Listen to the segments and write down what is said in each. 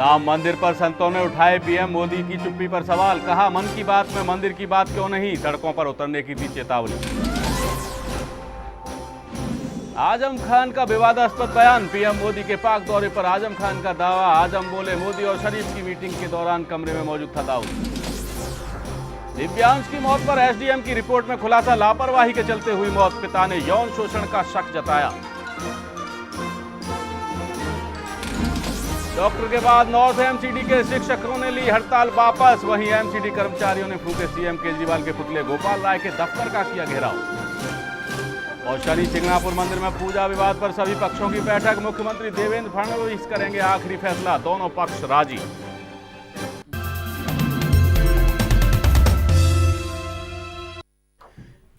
राम मंदिर पर संतों ने उठाए पीएम मोदी की चुप्पी पर सवाल। कहा, मन की बात में मंदिर की बात क्यों नहीं, सड़कों पर उतरने की दी चेतावनी। आजम खान का विवादास्पद बयान। पीएम मोदी के पाक दौरे पर आजम खान का दावा। आजम बोले, मोदी और शरीफ की मीटिंग के दौरान कमरे में मौजूद था दाऊद। दिव्यांश की मौत पर एसडीएम की रिपोर्ट में खुलासा। लापरवाही के चलते हुई मौत। पिता ने यौन शोषण का शक जताया। डॉक्टर के बाद नॉर्थ एमसीडी के शिक्षकों ने ली हड़ताल वापस। वहीं एमसीडी कर्मचारियों ने फूके सीएम केजरीवाल के पुतले। गोपाल राय के दफ्तर का किया घेराव। और शनि सिंगणापुर मंदिर में पूजा विवाद पर सभी पक्षों की बैठक। मुख्यमंत्री देवेंद्र फडणवीस करेंगे आखिरी फैसला। दोनों पक्ष राजी।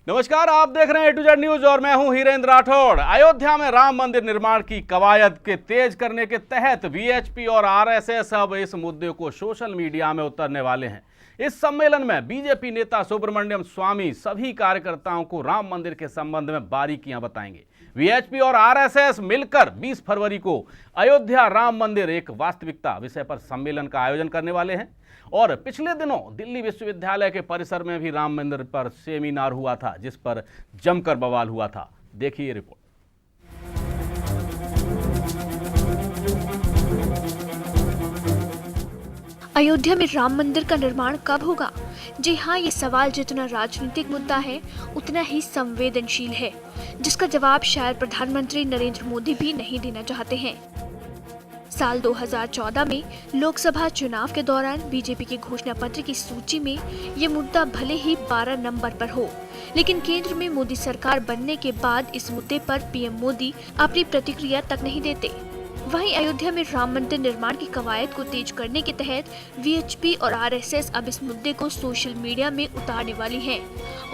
नमस्कार, आप देख रहे हैं A to Z न्यूज और मैं हूं हीरेंद्र राठौड़। अयोध्या में राम मंदिर निर्माण की कवायद के तेज करने के तहत वीएचपी और आरएसएस अब इस मुद्दे को सोशल मीडिया में उतरने वाले हैं। इस सम्मेलन में बीजेपी नेता सुब्रमण्यम स्वामी सभी कार्यकर्ताओं को राम मंदिर के संबंध में बारीकियां बताएंगे। वीएचपी और आरएसएस मिलकर 20 फरवरी को अयोध्या राम मंदिर एक वास्तविकता विषय पर सम्मेलन का आयोजन करने वाले हैं। और पिछले दिनों दिल्ली विश्वविद्यालय के परिसर में भी राम मंदिर पर सेमिनार हुआ था, जिस पर जमकर बवाल हुआ था। देखिए रिपोर्ट। अयोध्या में राम मंदिर का निर्माण कब होगा? जी हाँ, ये सवाल जितना राजनीतिक मुद्दा है उतना ही संवेदनशील है, जिसका जवाब शायद प्रधानमंत्री नरेंद्र मोदी भी नहीं देना चाहते हैं। साल 2014 में लोकसभा चुनाव के दौरान बीजेपी के घोषणा पत्र की सूची में ये मुद्दा भले ही 12 नंबर पर हो, लेकिन केंद्र में मोदी सरकार बनने के बाद इस मुद्दे पर पीएम मोदी अपनी प्रतिक्रिया तक नहीं देते। वहीं अयोध्या में राम मंदिर निर्माण की कवायद को तेज करने के तहत वीएचपी और आरएसएस अब इस मुद्दे को सोशल मीडिया में उतारने वाली है।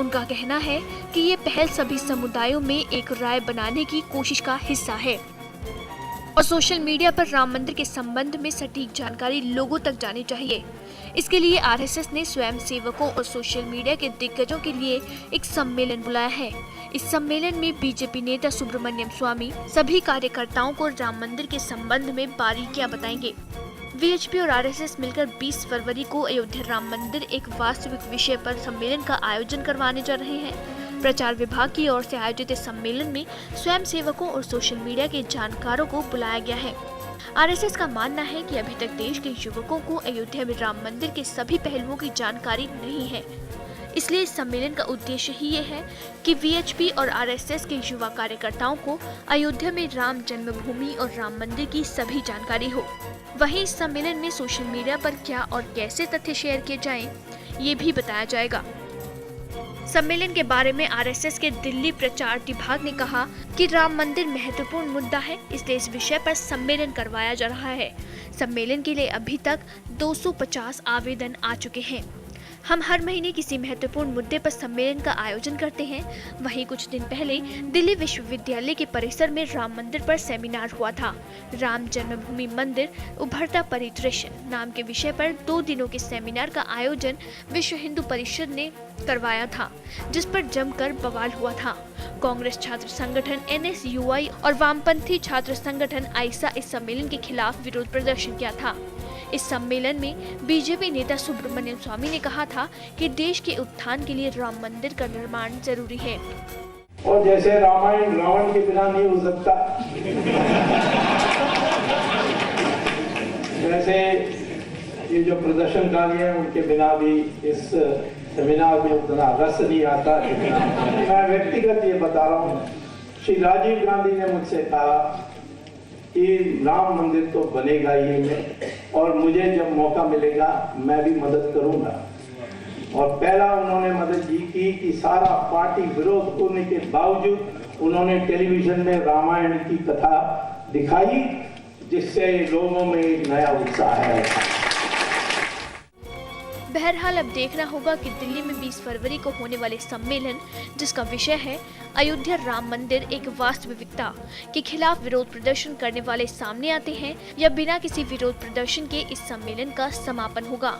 उनका कहना है कि ये पहल सभी समुदायों में एक राय बनाने की कोशिश का हिस्सा है और सोशल मीडिया पर राम मंदिर के संबंध में सटीक जानकारी लोगों तक जानी चाहिए। इसके लिए आरएसएस ने स्वयं सेवकों और सोशल मीडिया के दिग्गजों के लिए एक सम्मेलन बुलाया है। इस सम्मेलन में बीजेपी नेता सुब्रमण्यम स्वामी सभी कार्यकर्ताओं को राम मंदिर के संबंध में बारीकियां बताएंगे। वीएचपी और आरएसएस मिलकर 20 फरवरी को अयोध्या राम मंदिर एक वास्तविक विषय पर सम्मेलन का आयोजन करवाने जा रहे हैं। प्रचार विभाग की ओर से आयोजित इस सम्मेलन में स्वयं सेवकों और सोशल मीडिया के जानकारों को बुलाया गया है। आरएसएस का मानना है कि अभी तक देश के युवकों को अयोध्या में राम मंदिर के सभी पहलुओं की जानकारी नहीं है, इसलिए इस सम्मेलन का उद्देश्य ही ये है कि वीएचपी और आरएसएस के युवा कार्यकर्ताओं को अयोध्या में राम जन्मभूमि और राम मंदिर की सभी जानकारी हो। वहीं इस सम्मेलन में सोशल मीडिया पर क्या और कैसे तथ्य शेयर किए जाएं, ये भी बताया जाएगा। सम्मेलन के बारे में आरएसएस के दिल्ली प्रचार विभाग ने कहा कि राम मंदिर महत्वपूर्ण मुद्दा है, इसलिए इस विषय पर सम्मेलन करवाया जा रहा है। सम्मेलन के लिए अभी तक 250 आवेदन आ चुके हैं। हम हर महीने किसी महत्वपूर्ण मुद्दे पर सम्मेलन का आयोजन करते हैं। वहीं कुछ दिन पहले दिल्ली विश्वविद्यालय के परिसर में राम मंदिर पर सेमिनार हुआ था। राम जन्मभूमि मंदिर उभरता परिदृश्य नाम के विषय पर 2 दिनों के सेमिनार का आयोजन विश्व हिंदू परिषद ने करवाया था, जिस पर जमकर बवाल हुआ था। कांग्रेस छात्र संगठन NSUI और वामपंथी छात्र संगठन आइसा इस सम्मेलन के खिलाफ विरोध प्रदर्शन किया था। इस सम्मेलन में बीजेपी नेता सुब्रमण्यम स्वामी ने कहा था कि देश के उत्थान के लिए राम मंदिर का निर्माण जरूरी है। और जैसे रामायण रावण के बिना नहीं हो सकता, वैसे ये जो प्रदर्शनकारी हैं उनके बिना भी इस सेमिनार में उतना रस नहीं आता। मैं व्यक्तिगत ये बता रहा हूँ, श्री राजीव गांधी ने मुझसे कहा कि राम मंदिर तो बनेगा ही में, और मुझे जब मौका मिलेगा मैं भी मदद करूंगा। और पहला उन्होंने मदद ये की कि सारा पार्टी विरोध करने के बावजूद उन्होंने टेलीविजन में रामायण की कथा दिखाई, जिससे लोगों में एक नया उत्साह है। बहरहाल अब देखना होगा कि दिल्ली में 20 फरवरी को होने वाले सम्मेलन, जिसका विषय है अयोध्या राम मंदिर एक वास्तविकता, के खिलाफ विरोध प्रदर्शन करने वाले सामने आते हैं या बिना किसी विरोध प्रदर्शन के इस सम्मेलन का समापन होगा।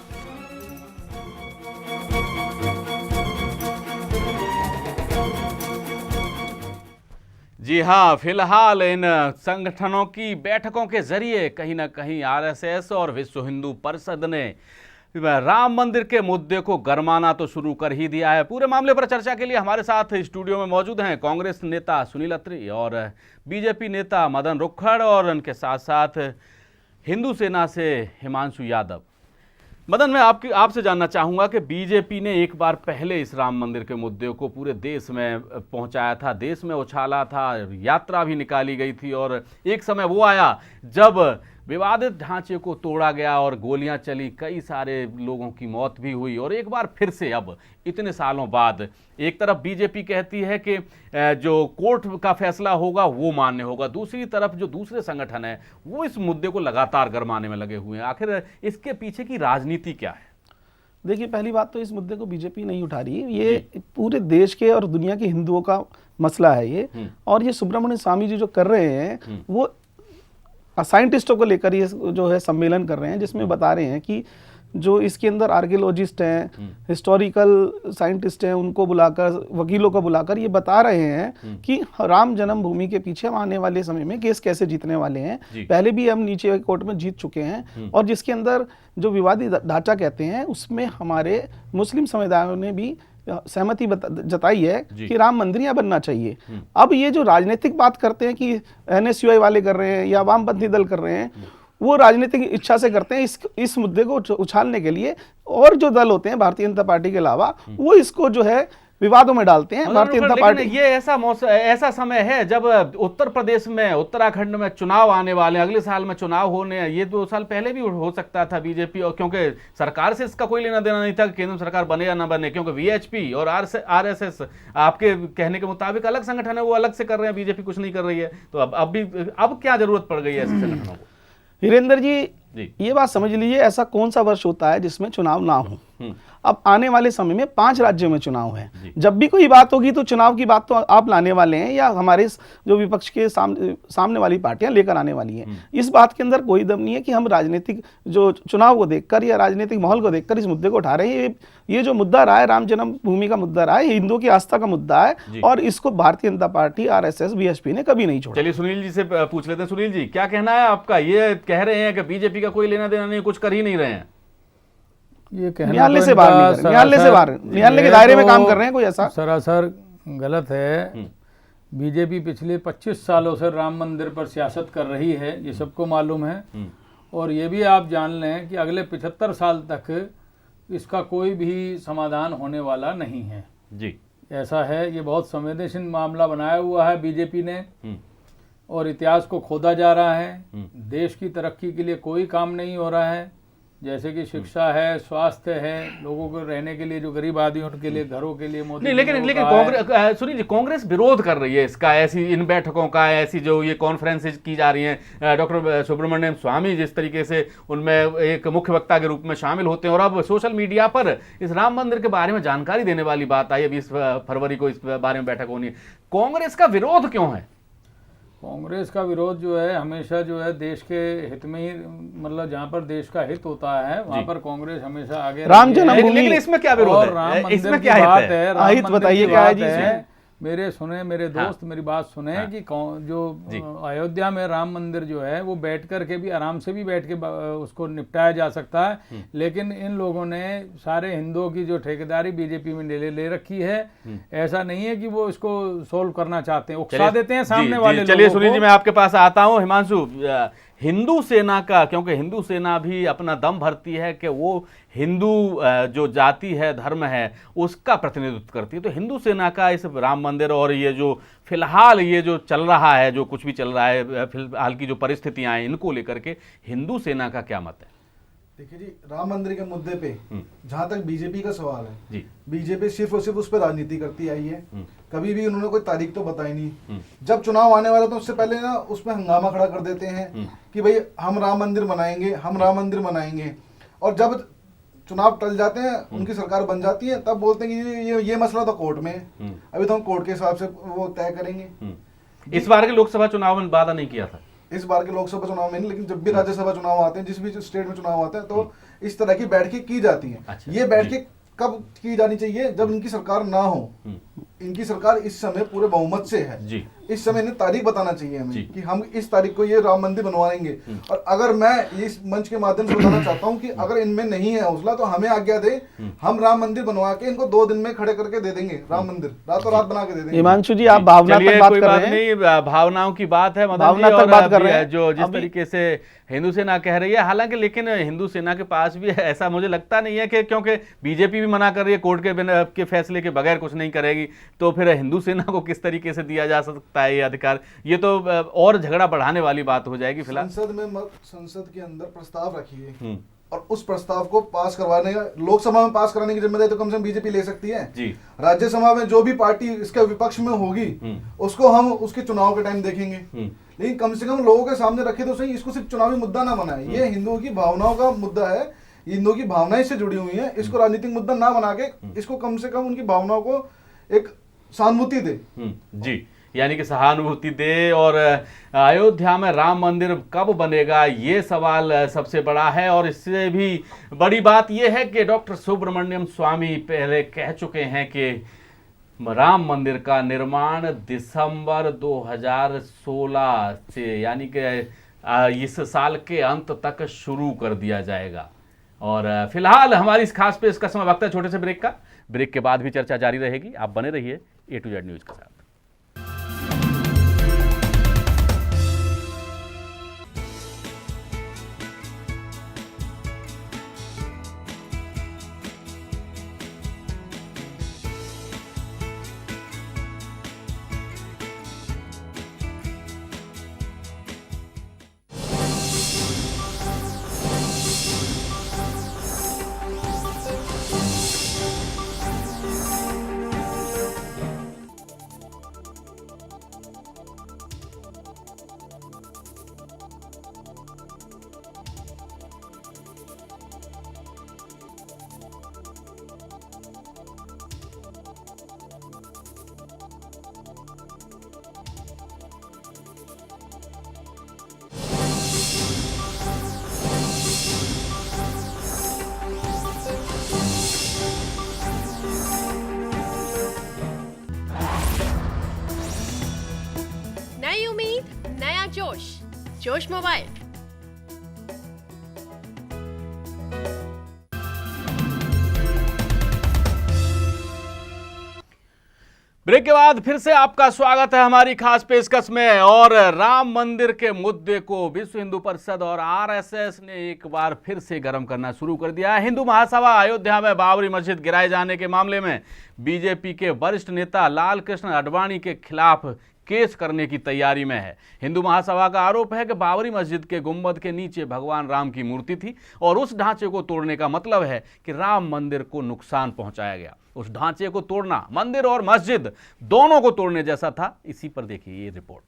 जी हाँ, फिलहाल इन संगठनों की बैठकों के जरिए कहीं ना कहीं आरएसएस और विश्व हिंदू परिषद ने राम मंदिर के मुद्दे को गरमाना तो शुरू कर ही दिया है। पूरे मामले पर चर्चा के लिए हमारे साथ स्टूडियो में मौजूद हैं कांग्रेस नेता सुनील अत्री और बीजेपी नेता मदन रुक्खड़ और उनके साथ साथ हिंदू सेना से हिमांशु यादव। मदन, मैं आपसे जानना चाहूँगा कि बीजेपी ने एक बार पहले इस राम मंदिर के मुद्दे को पूरे देश में पहुंचाया था, देश में उछाला था, यात्रा भी निकाली गई थी और एक समय वो आया जब विवादित ढांचे को तोड़ा गया और गोलियां चली, कई सारे लोगों की मौत भी हुई। और एक बार फिर से अब इतने सालों बाद एक तरफ बीजेपी कहती है कि जो कोर्ट का फैसला होगा वो मान्य होगा, दूसरी तरफ जो दूसरे संगठन है वो इस मुद्दे को लगातार गरमाने में लगे हुए हैं। आखिर इसके पीछे की राजनीति क्या है? देखिए, पहली बात तो इस मुद्दे को बीजेपी नहीं उठा रही, ये पूरे देश के और दुनिया के हिंदुओं का मसला है ये। और ये सुब्रमण्य स्वामी जी जो कर रहे हैं वो साइंटिस्टों को लेकर ये जो है सम्मेलन कर रहे हैं, जिसमें बता रहे हैं कि जो इसके अंदर आर्कियोलॉजिस्ट हैं, हिस्टोरिकल साइंटिस्ट हैं, उनको बुलाकर, वकीलों को बुलाकर ये बता रहे हैं कि राम जन्मभूमि के पीछे हम आने वाले समय में केस कैसे जीतने वाले हैं। पहले भी हम नीचे कोर्ट में जीत चुके हैं और जिसके अंदर जो विवादित ढांचा कहते हैं उसमें हमारे मुस्लिम समुदायों ने भी सहमति जताई है कि राम मंदिर यहाँ बनना चाहिए। अब ये जो राजनीतिक बात करते हैं कि एनएसयूआई वाले कर रहे हैं या वामपंथी दल कर रहे हैं, वो राजनीतिक इच्छा से करते हैं इस मुद्दे को उछालने के लिए। और जो दल होते हैं भारतीय जनता पार्टी के अलावा, वो इसको जो है विवादों में डालते हैं। भारतीय जनता पार्टी, ये ऐसा समय है जब उत्तर प्रदेश में, उत्तराखंड में चुनाव आने वाले हैं, अगले साल में चुनाव होने हैं। ये 2 साल पहले भी हो सकता था बीजेपी, और क्योंकि सरकार से इसका कोई लेना देना नहीं था कि केंद्र सरकार बने या ना बने, क्योंकि वीएचपी और आरएसएस आपके कहने के मुताबिक अलग संगठन है, वो अलग से कर रहे हैं, बीजेपी कुछ नहीं कर रही है। तो अब क्या जरूरत पड़ गई है ऐसे संगठनों को? वीरेंद्र जी, ये बात समझ लीजिए, ऐसा कौन सा वर्ष होता है जिसमें चुनाव ना हो? अब आने वाले समय में 5 राज्यों में चुनाव है। जब भी कोई बात होगी तो चुनाव की बात तो आप लाने वाले हैं या हमारे जो विपक्ष के सामने वाली पार्टियां लेकर आने वाली हैं। इस बात के अंदर कोई दम नहीं है कि हम राजनीतिक जो चुनाव को देखकर या राजनीतिक माहौल को देखकर इस मुद्दे को उठा रहे हैं। ये जो मुद्दा रहा है, राम जन्मभूमि का मुद्दा रहा है, हिंदुओं की आस्था का मुद्दा है और इसको Bharatiya Janata party, RSS, BSP ने कभी नहीं छोड़ा। चलिए सुनील जी से पूछ लेते हैं। सुनील जी, क्या कहना है आपका? ये कह रहे हैं कि बीजेपी का कोई लेना देना नहीं, कुछ कर ही नहीं रहे हैं। ये कहना न्यायालय से बाहर, न्यायालय के दायरे में काम कर रहे हैं, कोई ऐसा सरासर गलत है। बीजेपी पिछले 25 सालों से राम मंदिर पर सियासत कर रही है, ये सबको मालूम है। और ये भी आप जान लें कि अगले 75 साल तक इसका कोई भी समाधान होने वाला नहीं है जी। ऐसा है, ये बहुत संवेदनशील मामला बनाया हुआ है बीजेपी ने और इतिहास को खोदा जा रहा है। देश की तरक्की के लिए कोई काम नहीं हो रहा है, जैसे कि शिक्षा है, स्वास्थ्य है, लोगों को रहने के लिए, जो गरीब आदमी उनके लिए, घरों के लिए मोदी नहीं, लेकिन कांग्रेस, सुनील जी, कांग्रेस विरोध कर रही है इसका, ऐसी इन बैठकों का, ऐसी जो ये कॉन्फ्रेंसेज की जा रही हैं। डॉक्टर सुब्रमण्यम स्वामी जिस तरीके से उनमें एक मुख्य वक्ता के रूप में शामिल होते हैं और अब सोशल मीडिया पर इस राम मंदिर के बारे में जानकारी देने वाली बात आई है, 20 फरवरी को इस बारे में बैठक होनी है। कांग्रेस का विरोध क्यों है? कांग्रेस का विरोध जो है हमेशा जो है देश के हित में ही, मतलब जहाँ पर देश का हित होता है वहाँ पर कांग्रेस हमेशा आगे। राम जन्मभूमि, लेकिन इसमें क्या विरोध है? इसमें क्या बात है? हित बताइए क्या है जी? मेरे दोस्त मेरी बात सुने कि जो अयोध्या में राम मंदिर जो है वो बैठ कर के भी आराम से भी बैठ के उसको निपटाया जा सकता है, लेकिन इन लोगों ने सारे हिंदुओं की जो ठेकेदारी बीजेपी में ले रखी है। ऐसा नहीं है कि वो इसको सोल्व करना चाहते हैं, उकसा देते हैं सामने वाले लोगों को। चलिए सुनील जी, मैं आपके पास आता हूँ। हिमांशु, हिंदू सेना का, क्योंकि हिंदू सेना भी अपना दम भरती है कि वो हिंदू जो जाति है, धर्म है, उसका प्रतिनिधित्व करती है, तो हिंदू सेना का इस राम मंदिर और ये जो फिलहाल ये जो चल रहा है, जो कुछ भी चल रहा है, फिलहाल की जो परिस्थितियां हैं, इनको लेकर के हिंदू सेना का क्या मत है? देखिए जी, राम मंदिर के मुद्दे पे जहां तक बीजेपी का सवाल है जी, बीजेपी सिर्फ और सिर्फ उस पर राजनीति करती आई है। कभी भी उन्होंने कोई तारीख तो बताई नहीं। जब चुनाव आने वाला तो उससे पहले ना उसमें हंगामा खड़ा कर देते हैं कि भाई हम राम मंदिर बनाएंगे, हम राम मंदिर बनाएंगे, और जब चुनाव टल जाते हैं, उनकी सरकार बन जाती है, तब बोलते हैं कि ये मसला तो कोर्ट में है, अभी तो हम कोर्ट के हिसाब से वो तय करेंगे। इस बार के लोकसभा चुनाव में वादा नहीं किया था, इस बार के लोकसभा चुनाव में नहीं, लेकिन जब भी राज्यसभा चुनाव आते हैं, जिस भी स्टेट में चुनाव आते हैं, तो इस तरह की बैठकें की जाती हैं। अच्छा, ये बैठकें कब की जानी चाहिए? जब इनकी सरकार ना हो। इनकी सरकार इस समय पूरे बहुमत से है जी। इस समय इन्हें तारीख बताना चाहिए हमें कि हम इस तारीख को ये राम मंदिर बनवाएंगे। और अगर मैं इस मंच के माध्यम से बताना चाहता हूँ कि अगर इनमें नहीं है हौसला तो हमें आज्ञा दे, हम राम मंदिर बनवा के इनको 2 दिन में खड़े करके दे देंगे, राम मंदिर रातों रात बना के दे देंगे। हिमांशु जी, आप भावनात्मक बात कोई कर बात रहे हैं, नहीं, भावनाओं की बात है मदन जी, भावनात्मक और बात कर रहे हैं। जो जिस तरीके से हिंदू सेना कह रही है, हालांकि लेकिन हिंदू सेना के पास भी ऐसा मुझे लगता नहीं है कि क्योंकि बीजेपी भी मना कर रही है, कोर्ट के फैसले के बगैर कुछ नहीं करेगी, तो फिर हिंदू सेना को किस तरीके से दिया जा सकता है ये अधिकार? ये तो और झगड़ा बढ़ाने वाली बात हो जाएगी। फिलहाल संसद के अंदर प्रस्ताव रखिए और उस प्रस्ताव को पास करवाने का, लोकसभा में पास कराने की जिम्मेदारी तो कम से कम बीजेपी ले सकती है जी। राज्यसभा में जो भी पार्टी इसके विपक्ष में होगी उसको हम उसके चुनाव के टाइम देखेंगे, लेकिन कम से कम लोगों के सामने रखे तो सही, इसको सिर्फ चुनावी मुद्दा ना बनाए। ये हिंदुओं की भावनाओं का मुद्दा है, हिंदुओं की भावनाएं इससे जुड़ी हुई हैं, इसको राजनीतिक मुद्दा ना बना के इसको कम से कम उनकी भावनाओं को एक सहानुभूति दे जी, यानी कि सहानुभूति दे। और अयोध्या में राम मंदिर कब बनेगा ये सवाल सबसे बड़ा है, और इससे भी बड़ी बात यह है कि डॉक्टर सुब्रमण्यम स्वामी पहले कह चुके हैं कि राम मंदिर का निर्माण दिसंबर 2016 से, यानी कि इस साल के अंत तक शुरू कर दिया जाएगा। और फिलहाल हमारी इस खास पेशकश में वक्त है छोटे से ब्रेक का। ब्रेक के बाद भी चर्चा जारी रहेगी, आप बने रहिए A to Z न्यूज के साथ। नई उम्मीद, नया जोश, जोश मोबाइल। ब्रेक के बाद फिर से आपका स्वागत है हमारी खास पेशकश में। और राम मंदिर के मुद्दे को विश्व हिंदू परिषद और आरएसएस ने एक बार फिर से गर्म करना शुरू कर दिया है। हिंदू महासभा अयोध्या में बाबरी मस्जिद गिराए जाने के मामले में बीजेपी के वरिष्ठ नेता लाल कृष्ण आडवाणी के खिलाफ केस करने की तैयारी में है। हिंदू महासभा का आरोप है कि बाबरी मस्जिद के गुंबद के नीचे भगवान राम की मूर्ति थी और उस ढांचे को तोड़ने का मतलब है कि राम मंदिर को नुकसान पहुंचाया गया। उस ढांचे को तोड़ना मंदिर और मस्जिद दोनों को तोड़ने जैसा था। इसी पर देखिए ये रिपोर्ट।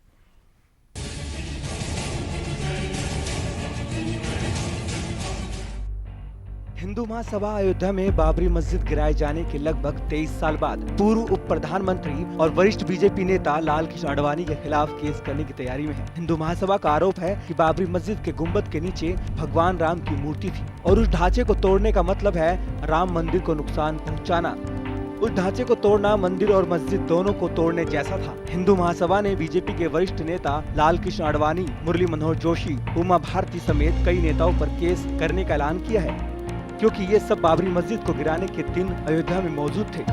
हिंदू महासभा अयोध्या में बाबरी मस्जिद गिराए जाने के लगभग 23 साल बाद पूर्व उप प्रधानमंत्री और वरिष्ठ बीजेपी नेता लाल कृष्ण आडवाणी के खिलाफ केस करने की तैयारी में है। हिंदू महासभा का आरोप है कि बाबरी मस्जिद के गुंबद के नीचे भगवान राम की मूर्ति थी और उस ढांचे को तोड़ने का मतलब है राम मंदिर को नुकसान पहुँचाना। उस ढांचे को तोड़ना मंदिर और मस्जिद दोनों को तोड़ने जैसा था। हिंदू महासभा ने बीजेपी के वरिष्ठ नेता लाल कृष्ण आडवाणी, मुरली मनोहर जोशी, उमा भारती समेत कई नेताओं पर केस करने का ऐलान किया है, क्योंकि ये सब बाबरी मस्जिद को गिराने के दिन अयोध्या में मौजूद थे।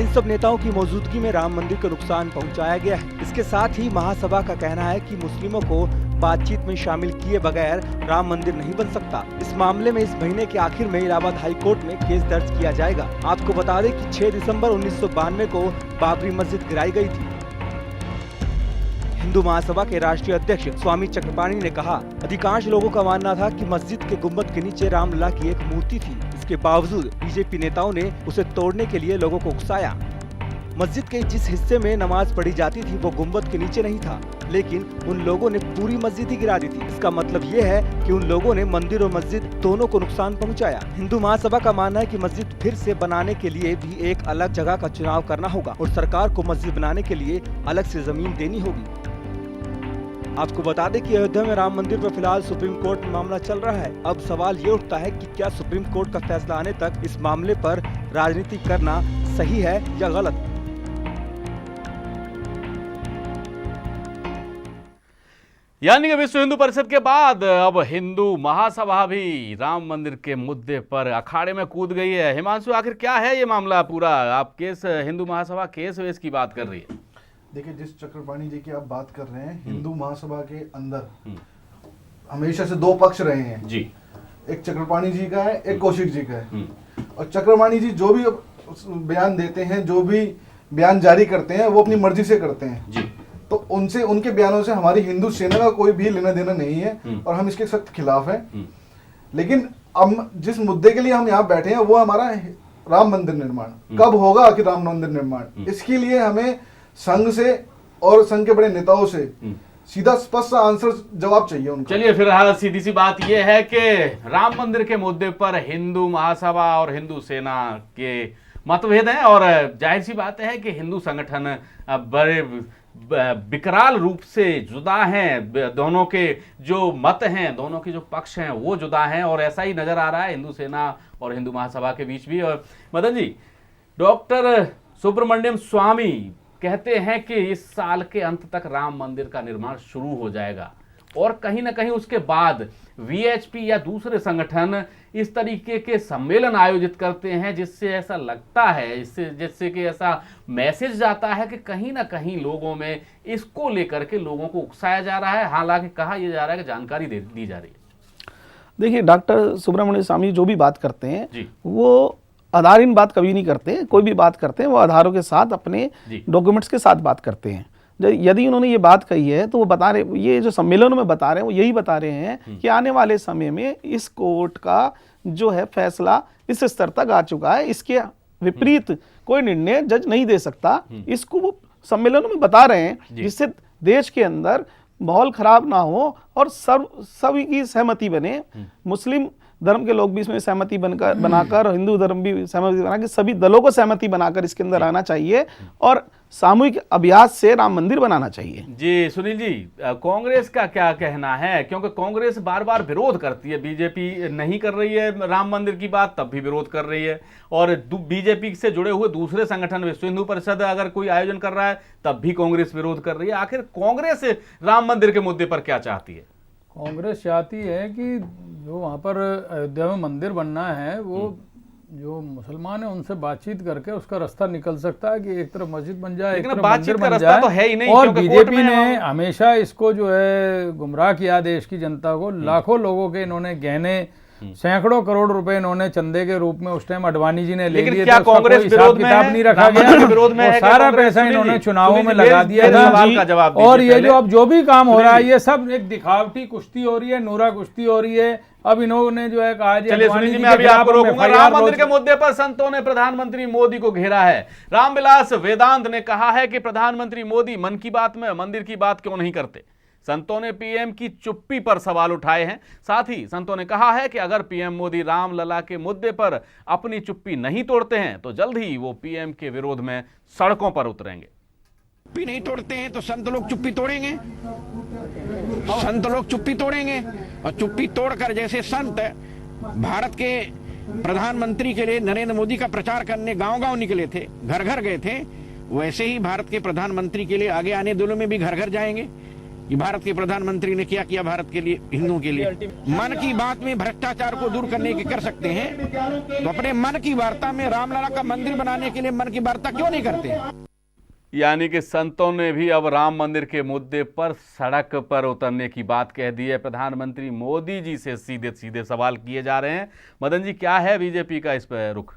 इन सब नेताओं की मौजूदगी में राम मंदिर को नुकसान पहुंचाया गया है। इसके साथ ही महासभा का कहना है कि मुस्लिमों को बातचीत में शामिल किए बगैर राम मंदिर नहीं बन सकता। इस मामले में इस महीने के आखिर में इलाहाबाद हाई कोर्ट में केस दर्ज किया जाएगा। आपको बता दें कि 6 दिसंबर 1992 को बाबरी मस्जिद गिराई गई थी। हिंदू महासभा के राष्ट्रीय अध्यक्ष स्वामी चक्रपाणी ने कहा, अधिकांश लोगों का मानना था कि मस्जिद के गुंबद के नीचे रामलला की एक मूर्ति थी। इसके बावजूद बीजेपी नेताओं ने उसे तोड़ने के लिए लोगों को उकसाया। मस्जिद के जिस हिस्से में नमाज पढ़ी जाती थी वो गुंबद के नीचे नहीं था, लेकिन उन लोगों ने पूरी मस्जिद ही गिरा दी थी। इसका मतलब ये है कि उन लोगों ने मंदिर और मस्जिद दोनों को नुकसान पहुंचाया। हिंदू महासभा का मानना है कि मस्जिद फिर से बनाने के लिए भी एक अलग जगह का चुनाव करना होगा और सरकार को मस्जिद बनाने के लिए अलग से जमीन देनी होगी। आपको बता दें कि अयोध्या में राम मंदिर पर फिलहाल सुप्रीम कोर्ट में मामला चल रहा है। अब सवाल ये उठता है कि क्या सुप्रीम कोर्ट का फैसला आने तक इस मामले पर राजनीति करना सही है या गलत। यानी कि विश्व हिंदू परिषद के बाद अब हिंदू महासभा भी राम मंदिर के मुद्दे पर अखाड़े में कूद गई है। हिमांशु, आखिर क्या है ये मामला पूरा? आप केस हिंदू महासभा केस वेस की बात कर रही है। देखिए, जिस चक्रपाणी जी की आप बात कर रहे हैं, हिंदू महासभा के अंदर हमेशा से दो पक्ष रहे हैं जी। एक चक्रपाणी जी का है, एक कौशिक जी का है। और चक्रपाणी जी जो भी बयान देते हैं, जो भी बयान जारी करते हैं, वो अपनी मर्जी से करते हैं जी। तो उनसे, उनके बयानों से हमारी हिंदू सेना का कोई भी लेना देना नहीं है और हम इसके सख्त खिलाफ हैं। लेकिन अब जिस मुद्दे के लिए हम यहाँ बैठे हैं वो हमारा राम मंदिर निर्माण कब होगा, आखिर राम मंदिर निर्माण, इसके लिए हमें संघ से और संघ के बड़े नेताओं से सीधा स्पष्ट आंसर जवाब चाहिए उनको। चलिए फिर सीधी सी बात यह है कि राम मंदिर के मुद्दे पर हिंदू महासभा और हिंदू सेना के मतभेद हैं और जाहिर सी बात है कि हिंदू संगठन बड़े विकराल रूप से जुदा हैं। दोनों के जो मत हैं, दोनों के जो पक्ष हैं वो जुदा हैं और ऐसा ही नजर आ रहा है हिंदू सेना और हिंदू महासभा के बीच भी। और मदन जी, डॉक्टर सुब्रमण्यम स्वामी कहते हैं कि इस साल के अंत तक राम मंदिर का निर्माण शुरू हो जाएगा और कहीं ना कहीं उसके बाद वीएचपी या दूसरे संगठन इस तरीके के सम्मेलन आयोजित करते हैं जिससे ऐसा लगता है, जिससे कि ऐसा मैसेज जाता है कि कहीं ना कहीं लोगों में इसको लेकर के लोगों को उकसाया जा रहा है। हालांकि कहा यह जा रहा है कि जानकारी दी जा रही है। देखिए, डॉक्टर सुब्रमण्यम स्वामी जो भी बात करते हैं वो आधारहीन बात कभी नहीं करते। कोई भी बात करते हैं वो आधारों के साथ, अपने डॉक्यूमेंट्स के साथ बात करते हैं। यदि उन्होंने ये बात कही है तो वो बता रहे, ये जो सम्मेलनों में बता रहे हैं वो यही बता रहे हैं कि आने वाले समय में इस कोर्ट का जो है फैसला इस स्तर तक आ चुका है, इसके विपरीत कोई निर्णय जज नहीं दे सकता। इसको वो सम्मेलनों में बता रहे हैं जिससे देश के अंदर माहौल खराब ना हो और सभी की सहमति बने। मुस्लिम धर्म के लोग भी इसमें सहमति बनाकर, हिंदू धर्म भी सहमति बनाकर, सभी दलों को सहमति बनाकर इसके अंदर आना चाहिए और सामूहिक अभ्यास से राम मंदिर बनाना चाहिए। जी सुनील जी, कांग्रेस का क्या कहना है? क्योंकि कांग्रेस बार बार विरोध करती है, बीजेपी नहीं कर रही है राम मंदिर की बात तब भी विरोध कर रही है और बीजेपी से जुड़े हुए दूसरे संगठन विश्व हिंदू परिषद अगर कोई आयोजन कर रहा है तब भी कांग्रेस विरोध कर रही है। आखिर कांग्रेस राम मंदिर के मुद्दे पर क्या चाहती है? कांग्रेस चाहती है कि जो वहाँ पर अयोध्या में मंदिर बनना है वो जो मुसलमान है उनसे बातचीत करके उसका रास्ता निकल सकता है कि एक तरफ मस्जिद बन जाए, एक तरफ मंदिर बन जाए। तो है ही नहीं, और बीजेपी ने हमेशा इसको जो है गुमराह किया देश की जनता को। लाखों लोगों के इन्होंने गहने, सैकड़ों करोड़ रुपए इन्होंने चंदे के रूप में उस टाइम अडवाणी जी ने ले लिए थे। कांग्रेस विरोध में किताब नहीं रखा गया, विरोध में सारा पैसा इन्होंने चुनावों में लगा दिया था। और ये जो अब जो भी काम हो रहा है ये सब एक दिखावटी कुश्ती हो रही है, नूरा कुश्ती हो रही है। अब इन्होंने जो है कहा, चलिए सुनील जी, मैं अभी आपको रोकूंगा। राम मंदिर के मुद्दे पर संतों ने प्रधानमंत्री मोदी को घेरा है। रामविलास वेदांत ने कहा है कि प्रधानमंत्री मोदी मन की बात में मंदिर की बात क्यों नहीं करते। संतों ने पीएम की चुप्पी पर सवाल उठाए हैं। साथ ही संतों ने कहा है कि अगर पीएम मोदी रामलला के मुद्दे पर अपनी चुप्पी नहीं तोड़ते हैं तो जल्द ही वो पीएम के विरोध में सड़कों पर उतरेंगे। चुप्पी नहीं तोड़ते हैं तो संत लोग चुप्पी तोड़ेंगे, संत लोग चुप्पी तोड़ेंगे। और चुप्पी तोड़कर जैसे संत भारत के प्रधानमंत्री के लिए नरेंद्र मोदी का प्रचार करने गांव-गांव निकले थे, घर घर गए थे, वैसे ही भारत के प्रधानमंत्री के लिए आगे आने दिनों में भी घर घर जाएंगे कि भारत के प्रधानमंत्री ने क्या किया भारत के लिए, हिंदुओं के लिए। मन की बात में भ्रष्टाचार को दूर करने के कर सकते हैं तो अपने मन की वार्ता में रामलला का मंदिर बनाने के लिए मन की वार्ता क्यों नहीं करते? यानी कि संतों ने भी अब राम मंदिर के मुद्दे पर सड़क पर उतरने की बात कह दी है। प्रधानमंत्री मोदी जी से सीधे सीधे सवाल किए जा रहे हैं। मदन जी, क्या है बीजेपी का इस पर रुख?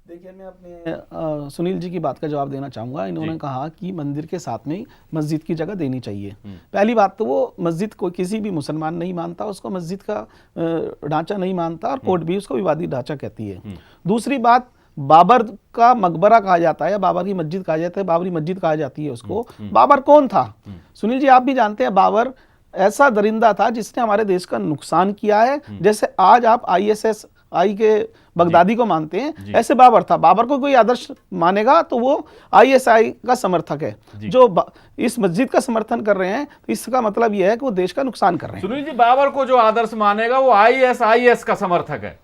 देखिए, मैं अपने सुनील जी की बात का जवाब देना चाहूँगा। इन्होंने कहा कि मंदिर के साथ में मस्जिद की जगह देनी चाहिए। पहली बात तो वो मस्जिद को किसी भी मुसलमान नहीं मानता, उसको मस्जिद का ढांचा नहीं मानता और कोर्ट भी उसको विवादित ढांचा कहती है। दूसरी बात, बाबर का मकबरा कहा जाता है, बाबर की मस्जिद कहा जाता है, बाबरी मस्जिद कहा जाती है उसको। बाबर कौन था? सुनील जी, आप भी जानते हैं बाबर ऐसा दरिंदा था जिसने हमारे देश का नुकसान किया है। जैसे आज आप ISI के बगदादी को मानते हैं, ऐसे बाबर था। बाबर को कोई आदर्श मानेगा तो वो ISI का समर्थक है। जो इस मस्जिद का समर्थन कर रहे हैं तो इसका मतलब यह है कि वो देश का नुकसान कर रहे हैं। सुनील जी, बाबर को जो आदर्श मानेगा वो ISIS का समर्थक है।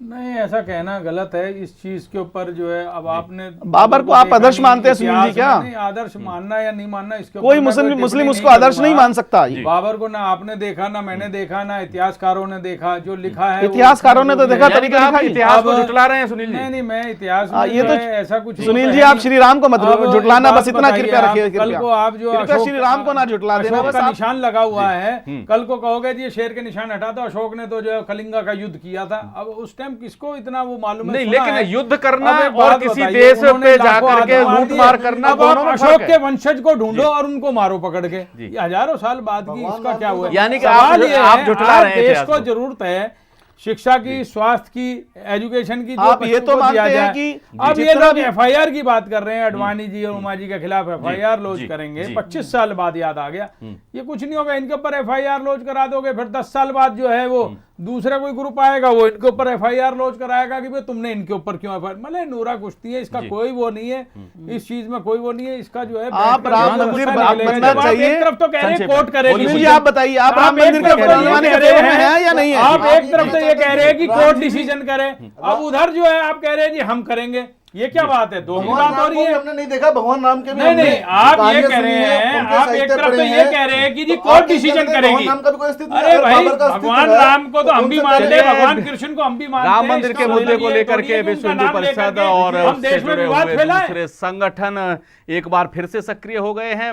नहीं, ऐसा कहना गलत है। इस चीज के ऊपर जो है, अब आपने बाबर को आप आदर्श मानते हैं सुनील जी क्या? नहीं, आदर्श मानना या नहीं मानना इसके कोई मुस्लिम उसको आदर्श नहीं मान सकता। बाबर को ना आपने देखा, ना मैंने देखा, ना इतिहासकारों ने देखा। जो लिखा है इतिहासकारों ने तो देखा, तभी तो लिखा। इतिहास को जुटला रहे हैं सुनील जी। नहीं, मैं इतिहास ये तो ऐसा कुछ सुनील जी, आप श्री राम को मत जुटलाना, बस इतना कृपया रखिए। कल को आप जो श्री राम को ना जुटला देना, अशोक बस का आप निशान लगा हुआ है, कल को कहोगे जी शेर के निशान हटा दो। अशोक ने तो जो कलिंगा का युद्ध किया था, अब उस टाइम किसको इतना वो मालूम है? नहीं, लेकिन युद्ध करना अब एक और बात किसी बताइए, देश उन्होंने पे लाखों जाकर के आतंकवादी लूट मार करना, अब आप दोनों में अशोक फर्क के है। वंशज को ढूंढो और उनको मारो पकड़ के। ये हजारों साल बाद की इसका क्या हुआ? यानी कि सवाल ये आप है, जुटला रहे हैं देश इतिहास को को। जरूरत है शिक्षा की, स्वास्थ्य की, एजुकेशन की, जो आप ये बच्चों तो को दिया मानते हैं जाए। कि अब ये जितना लोग भी- एफआईआर की बात कर रहे हैं, अडवाणी जी और उमा जी के खिलाफ एफआईआर लॉन्च जी, करेंगे। जी। 25 साल बाद याद आ गया, ये कुछ नहीं होगा। इनके ऊपर एफआईआर लॉन्च करा दोगे, फिर 10 साल बाद जो है वो दूसरा कोई ग्रुप आएगा, वो इनके ऊपर एफआईआर लॉन्च कराएगा कि भाई तुमने इनके ऊपर क्यों एफआईआर। मतलब नूरा कुश्ती है, इसका कोई वो नहीं है, इस चीज में कोई वो नहीं है। इसका जो है आप राम मंदिर निकलेगा। बनना जब आप चाहिए। एक तरफ तो कह रहे हैं कोर्ट करेगी, सुनील जी, आप बताइए, आप राम एक मंदिर के तरफ तो ये बनवाने कह के रहे फेवर में हैं या नहीं है? आप एक तरफ तो ये कह रहे हैं कि कोर्ट डिसीजन करे, अब उधर जो है आप कह रहे हैं जी हम करेंगे। ये क्या बात है? दो की बात हो रही है। हमने नहीं देखा, भगवान राम के भी नहीं नहीं, हमने आप ये कहानियां कह रहे सुनी हैं, उनके आप साहित्य एक तरफ तो पढ़े ये हैं। कह रहे हैं कि जी तो कोर्ट आप डिसीजन कहते हैं करेगी। भगवान नाम का भी कोई अस्तित्व नहीं है, अरे अगर भाई, बाबर का अस्तित्व भगवान है, राम को तो हम भी उनसे मानते पहले हैं, भगवान कृष्ण को हम भी मानते हैं। राम मंदिर के इसका मुद्दे मतलब को ये लेकर थोड़ी के है कि विश्व उनका हिंदू नाम लेकर परिषद के और हम उससे देश में जुड़े विवाद हुए फैलाएं। दूसरे संगठन एक बार फिर से सक्रिय हो गए हैं।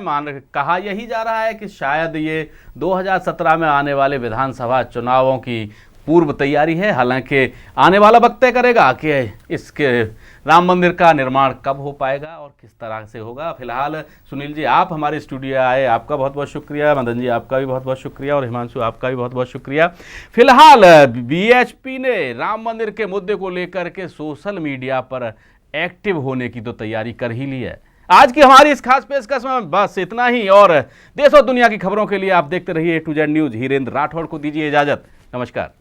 कहा यही जा रहा है कि शायद ये 2017 में आने वाले विधानसभा चुनावों की पूर्व तैयारी है। हालांकि आने वाला वक्त तय करेगा कि इसके राम मंदिर का निर्माण कब हो पाएगा और किस तरह से होगा। फिलहाल सुनील जी, आप हमारे स्टूडियो आए, आपका बहुत बहुत शुक्रिया। मदन जी, आपका भी बहुत बहुत शुक्रिया, और हिमांशु, आपका भी बहुत बहुत शुक्रिया। फिलहाल बीएचपी ने राम मंदिर के मुद्दे को लेकर के सोशल मीडिया पर एक्टिव होने की तो तैयारी कर ही ली है। आज की हमारी इस खास पेशकश में बस इतना ही, और देश और दुनिया की खबरों के लिए आप देखते रहिए A to Z news. Hirendra Rathore को दीजिए इजाजत। नमस्कार।